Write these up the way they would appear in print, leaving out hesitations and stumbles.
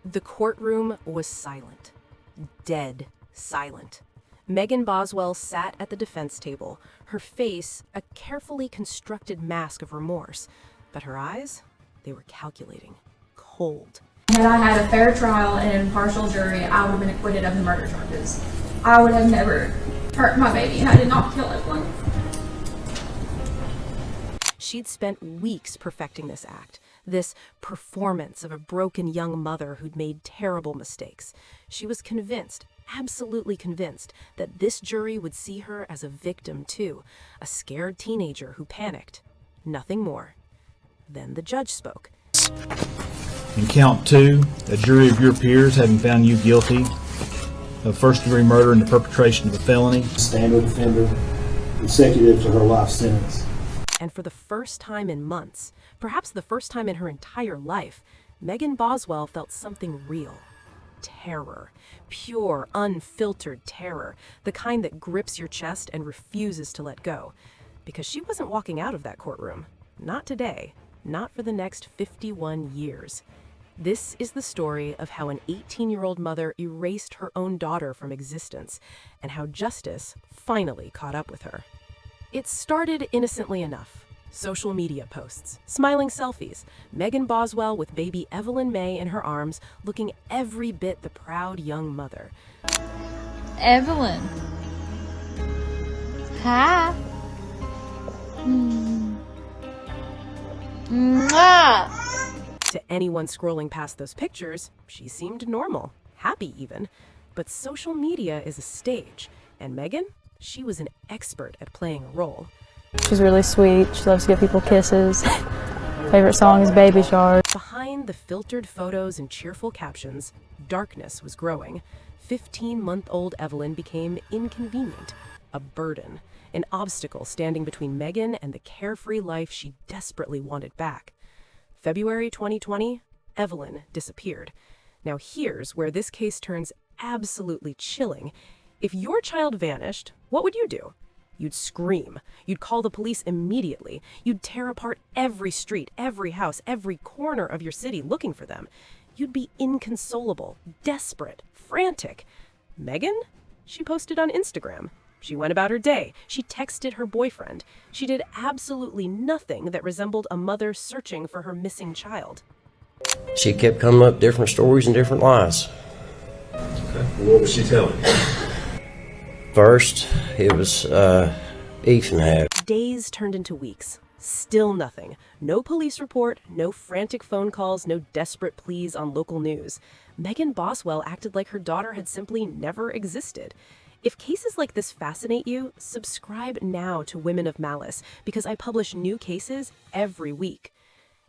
The courtroom was silent. Dead silent. Megan Boswell sat at the defense table, her face a carefully constructed mask of remorse. But her eyes, they were calculating, cold. Had I had a fair trial and an impartial jury, I would have been acquitted of the murder charges. I would have never hurt my baby, and I did not kill Evelyn. She'd spent weeks perfecting this act, this performance of a broken young mother who'd made terrible mistakes. She was convinced, absolutely convinced, that this jury would see her as a victim too, a scared teenager who panicked. Nothing more. Then the judge spoke. In count 2, a jury of your peers having found you guilty of first-degree murder and the perpetration of a felony. Standard offender, consecutive to her life sentence. And for the first time in months, perhaps the first time in her entire life, Megan Boswell felt something real. Terror. Pure, unfiltered terror. The kind that grips your chest and refuses to let go. Because she wasn't walking out of that courtroom. Not today. Not for the next 51 years. This is the story of how an 18-year-old mother erased her own daughter from existence, and how justice finally caught up with her. It started innocently enough. Social media posts, smiling selfies, Megan Boswell with baby Evelyn May in her arms, looking every bit the proud young mother. Evelyn. Hi. Mwah. To anyone scrolling past those pictures, she seemed normal, happy even. But social media is a stage, and Megan, she was an expert at playing a role. She's really sweet. She loves to give people kisses. Favorite song is Baby Shark. Behind the filtered photos and cheerful captions, darkness was growing. 15-month-old Evelyn became inconvenient, a burden, an obstacle standing between Megan and the carefree life she desperately wanted back. February 2020, Evelyn disappeared. Now here's where this case turns absolutely chilling. If your child vanished, what would you do? You'd scream. You'd call the police immediately. You'd tear apart every street, every house, every corner of your city looking for them. You'd be inconsolable, desperate, frantic. Megan? She posted on Instagram. She went about her day. She texted her boyfriend. She did absolutely nothing that resembled a mother searching for her missing child. She kept coming up with different stories and different lies. Okay. What was she telling you? First, it was Ethan had. Days turned into weeks. Still nothing. No police report, no frantic phone calls, no desperate pleas on local news. Megan Boswell acted like her daughter had simply never existed. If cases like this fascinate you, subscribe now to Women of Malice, because I publish new cases every week.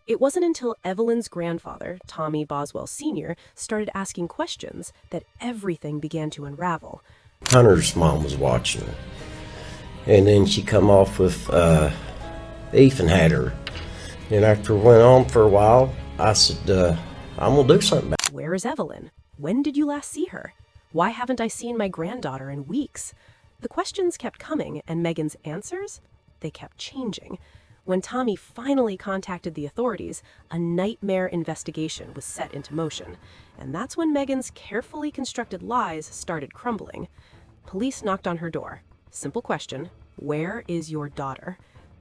It wasn't until Evelyn's grandfather, Tommy Boswell Sr., started asking questions that everything began to unravel. Hunter's mom was watching her. And then she come off with Ethan had her. And after it went on for a while, I said, I'm going to do something about it. Where is Evelyn? When did you last see her? Why haven't I seen my granddaughter in weeks? The questions kept coming, and Megan's answers, they kept changing. When Tommy finally contacted the authorities, a nightmare investigation was set into motion. And that's when Megan's carefully constructed lies started crumbling. Police knocked on her door. Simple question, where is your daughter?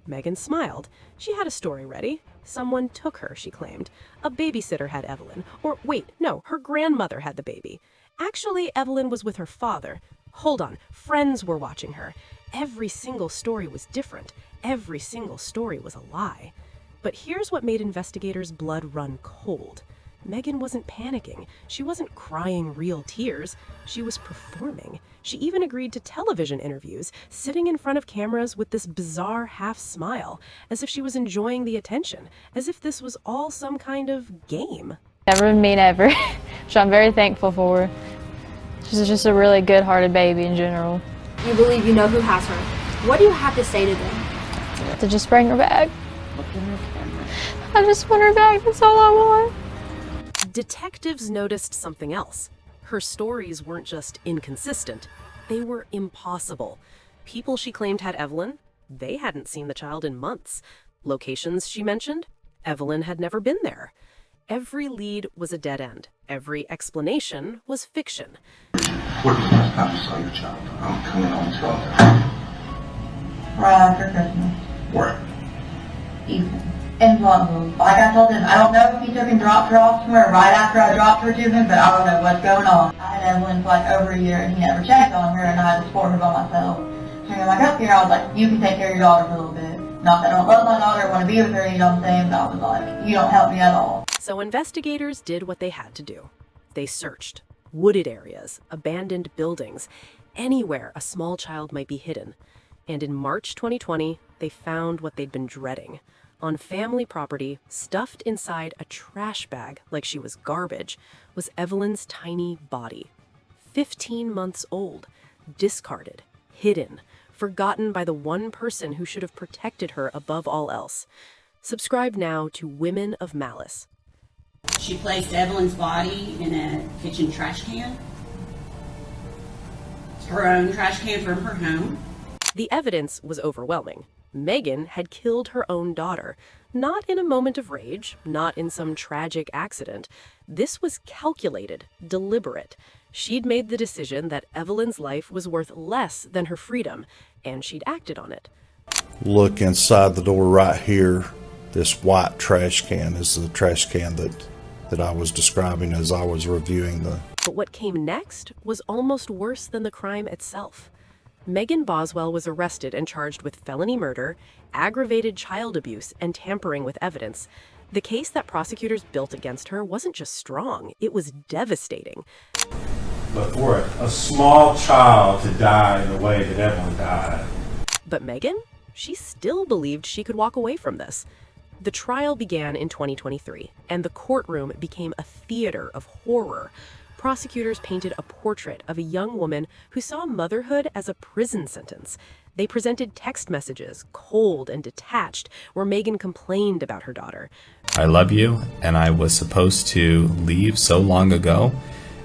Megan smiled. She had a story ready. Someone took her, she claimed. A babysitter had Evelyn. Or wait, no, her grandmother had the baby. Actually, Evelyn was with her father. Hold on, friends were watching her. Every single story was different. Every single story was a lie. But here's what made investigators' blood run cold. Megan wasn't panicking. She wasn't crying real tears. She was performing. She even agreed to television interviews, sitting in front of cameras with this bizarre half smile, as if she was enjoying the attention, as if this was all some kind of game. Never mean ever, which I'm very thankful for. She's just a really good-hearted baby in general. You believe you know who has her. What do you have to say to them? To just bring her back. I just want her back, that's all I want. Detectives noticed something else. Her stories weren't just inconsistent, they were impossible. People she claimed had Evelyn, they hadn't seen the child in months. Locations she mentioned, Evelyn had never been there. Every lead was a dead end. Every explanation was fiction. What is the last time you saw your child? I'm coming home to Right after Christmas. Where? Evening. In Plumville. Like I told him, I don't know if he took and dropped her off somewhere right after I dropped her to him, but I don't know what's going on. I had Evelyn for like over a year and he never checked on her and I had to support her by myself. So when I got here, I was like, you can take care of your daughter for a little bit. Not that I don't love my daughter, want to be with her, you know what I'm saying, but I was like, you don't help me at all. So investigators did what they had to do. They searched wooded areas, abandoned buildings, anywhere a small child might be hidden. And in March 2020, they found what they'd been dreading. On family property, stuffed inside a trash bag like she was garbage, was Evelyn's tiny body. 15 months old, discarded, hidden, forgotten by the one person who should have protected her above all else. Subscribe now to Women of Malice. She placed Evelyn's body in a kitchen trash can. Her own trash can from her home. The evidence was overwhelming. Megan had killed her own daughter, not in a moment of rage, not in some tragic accident. This was calculated, deliberate. She'd made the decision that Evelyn's life was worth less than her freedom, and she'd acted on it. Look inside the door right here. This white trash can is the trash can that I was describing as I was reviewing the... But what came next was almost worse than the crime itself. Megan Boswell was arrested and charged with felony murder, aggravated child abuse, and tampering with evidence. The case that prosecutors built against her wasn't just strong, it was devastating. But for a small child to die in the way that Evelyn died. But Megan, she still believed she could walk away from this. The trial began in 2023, and the courtroom became a theater of horror. Prosecutors painted a portrait of a young woman who saw motherhood as a prison sentence. They presented text messages, cold and detached, where Megan complained about her daughter. I love you, and I was supposed to leave so long ago,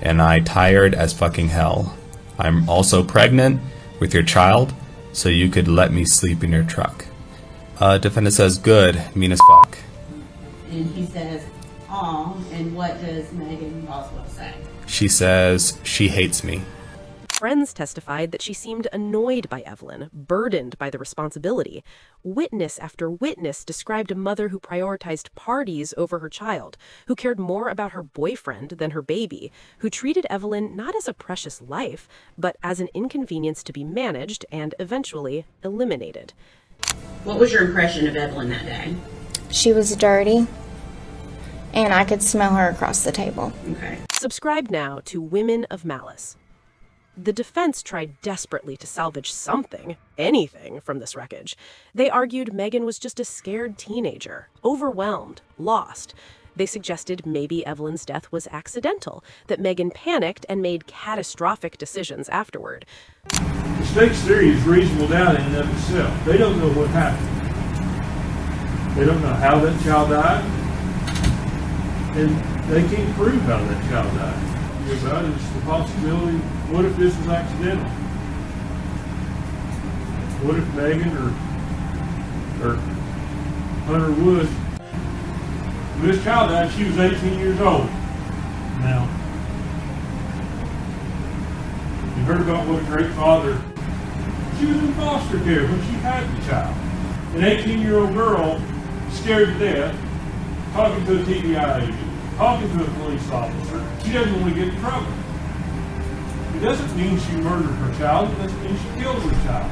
and I tired as fucking hell. I'm also pregnant with your child, so you could let me sleep in your truck. Defendant says, good, mean as fuck. And he says, aw, and what does Megan Boswell say? She says she hates me. Friends testified that she seemed annoyed by Evelyn, burdened by the responsibility. Witness after witness described a mother who prioritized parties over her child, who cared more about her boyfriend than her baby, who treated Evelyn not as a precious life, but as an inconvenience to be managed and eventually eliminated. What was your impression of Evelyn that day? She was dirty, and I could smell her across the table. Okay. Subscribe now to Women of Malice. The defense tried desperately to salvage something, anything, from this wreckage. They argued Megan was just a scared teenager, overwhelmed, lost. They suggested maybe Evelyn's death was accidental, that Megan panicked and made catastrophic decisions afterward. The state's theory is reasonable doubt in and of itself. They don't know what happened. They don't know how that child died, and they can't prove how that child died. About it is the possibility, what if this was accidental? What if Megan or Hunter Wood, when this child died, she was 18 years old. Now, you heard about what a great father. She was in foster care when she had the child. An 18-year-old girl, scared to death, talking to a TBI agent, talking to a police officer. She doesn't want to get in trouble. It doesn't mean she murdered her child. It doesn't mean she killed her child.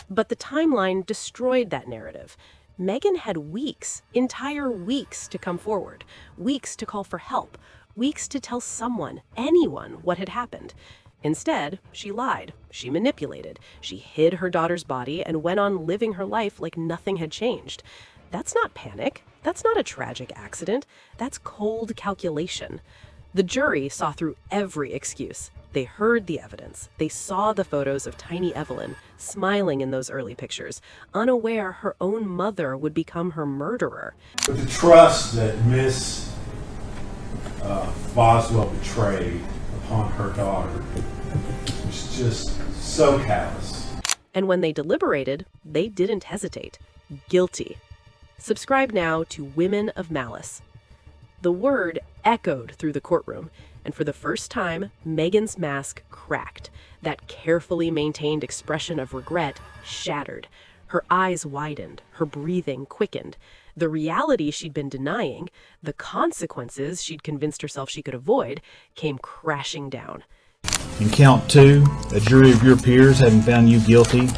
But the timeline destroyed that narrative. Megan had weeks, entire weeks, to come forward, weeks to call for help, weeks to tell someone, anyone, what had happened. Instead, she lied, she manipulated, she hid her daughter's body and went on living her life like nothing had changed. That's not panic. That's not a tragic accident. That's cold calculation. The jury saw through every excuse. They heard the evidence. They saw the photos of tiny Evelyn smiling in those early pictures, unaware her own mother would become her murderer. But the trust that Miss Boswell betrayed upon her daughter was just so callous. And when they deliberated, they didn't hesitate. Guilty. Subscribe now to Women of Malice. The word echoed through the courtroom, and for the first time, Megan's mask cracked. That carefully maintained expression of regret shattered. Her eyes widened, her breathing quickened. The reality she'd been denying, the consequences she'd convinced herself she could avoid, came crashing down. In count 2, a jury of your peers, having found you guilty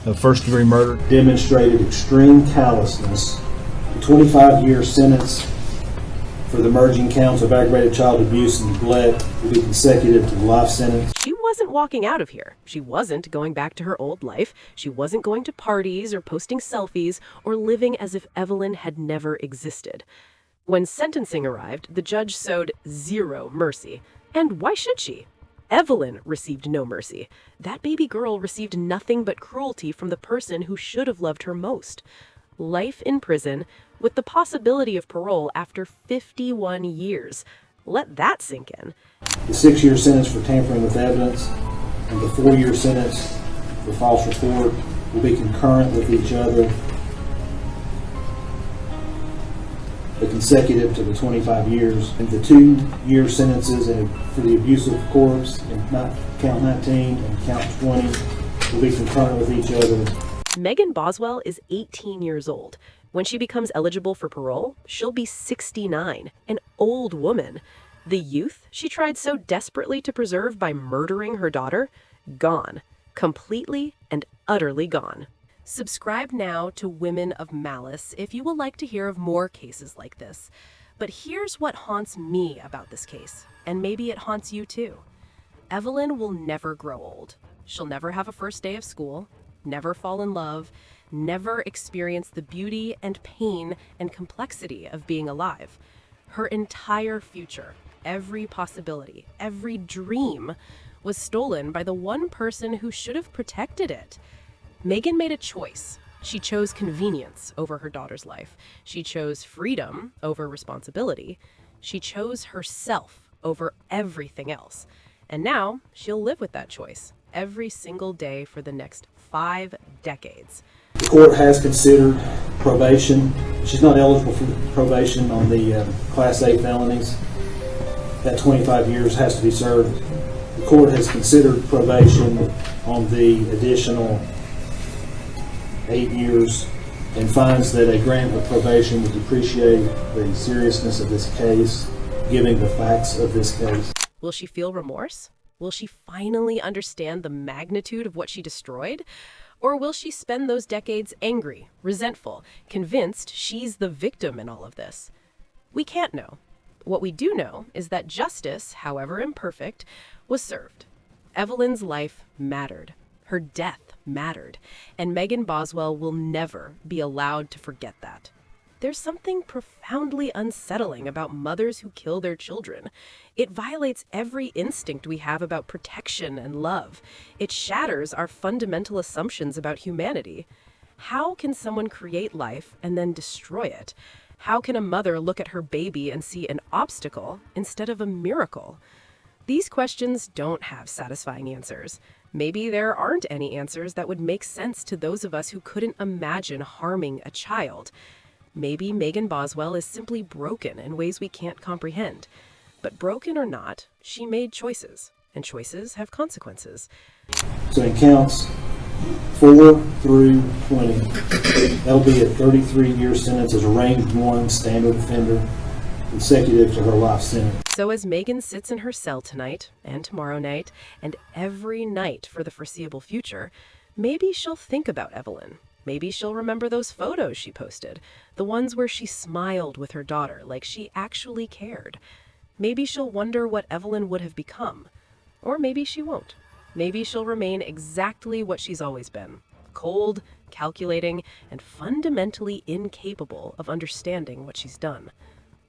of first-degree murder, demonstrated extreme callousness. A 25-year sentence for the merging counts of aggravated child abuse and neglect will be consecutive to the life sentence. She wasn't walking out of here. She wasn't going back to her old life. She wasn't going to parties or posting selfies or living as if Evelyn had never existed. When sentencing arrived, the judge showed zero mercy. And why should she? Evelyn received no mercy. That baby girl received nothing but cruelty from the person who should have loved her most. Life in prison with the possibility of parole after 51 years. Let that sink in. The 6-year sentence for tampering with evidence and the 4-year sentence for false report will be concurrent with each other, but consecutive to the 25 years. And the 2-year sentences for the abuse of corpse in count 19 and count 20 will be concurrent with each other. Megan Boswell is 18 years old. When she becomes eligible for parole, she'll be 69, an old woman. The youth she tried so desperately to preserve by murdering her daughter, gone. Completely and utterly gone. Subscribe now to Women of Malice if you would like to hear of more cases like this. But here's what haunts me about this case, and maybe it haunts you too. Evelyn will never grow old. She'll never have a first day of school, never fall in love, never experience the beauty and pain and complexity of being alive. Her entire future, every possibility, every dream was stolen by the one person who should have protected it. Megan made a choice. She chose convenience over her daughter's life. She chose freedom over responsibility. She chose herself over everything else. And now she'll live with that choice every single day for the next 5 decades. The court has considered probation. She's not eligible for probation on the Class A felonies. That 25 years has to be served. The court has considered probation on the additional 8 years and finds that a grant of probation would depreciate the seriousness of this case, given the facts of this case. Will she feel remorse? Will she finally understand the magnitude of what she destroyed? Or will she spend those decades angry, resentful, convinced she's the victim in all of this? We can't know. What we do know is that justice, however imperfect, was served. Evelyn's life mattered. Her death mattered. And Megan Boswell will never be allowed to forget that. There's something profoundly unsettling about mothers who kill their children. It violates every instinct we have about protection and love. It shatters our fundamental assumptions about humanity. How can someone create life and then destroy it? How can a mother look at her baby and see an obstacle instead of a miracle? These questions don't have satisfying answers. Maybe there aren't any answers that would make sense to those of us who couldn't imagine harming a child. Maybe Megan Boswell is simply broken in ways we can't comprehend. But broken or not, she made choices, and choices have consequences. So in counts 4 through 20, that'll be a 33-year sentence as a range 1 standard offender, consecutive to her life sentence. So as Megan sits in her cell tonight, and tomorrow night, and every night for the foreseeable future, maybe she'll think about Evelyn. Maybe she'll remember those photos she posted, the ones where she smiled with her daughter like she actually cared. Maybe she'll wonder what Evelyn would have become. Or maybe she won't. Maybe she'll remain exactly what she's always been, cold, calculating, and fundamentally incapable of understanding what she's done.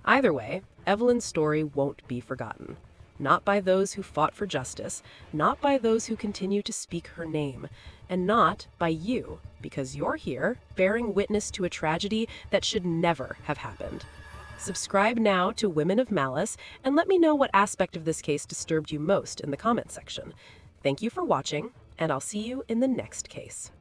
Either way, Evelyn's story won't be forgotten. Not by those who fought for justice, not by those who continue to speak her name, and not by you, because you're here bearing witness to a tragedy that should never have happened. Subscribe now to Women of Malice and let me know what aspect of this case disturbed you most in the comment section. Thank you for watching, and I'll see you in the next case.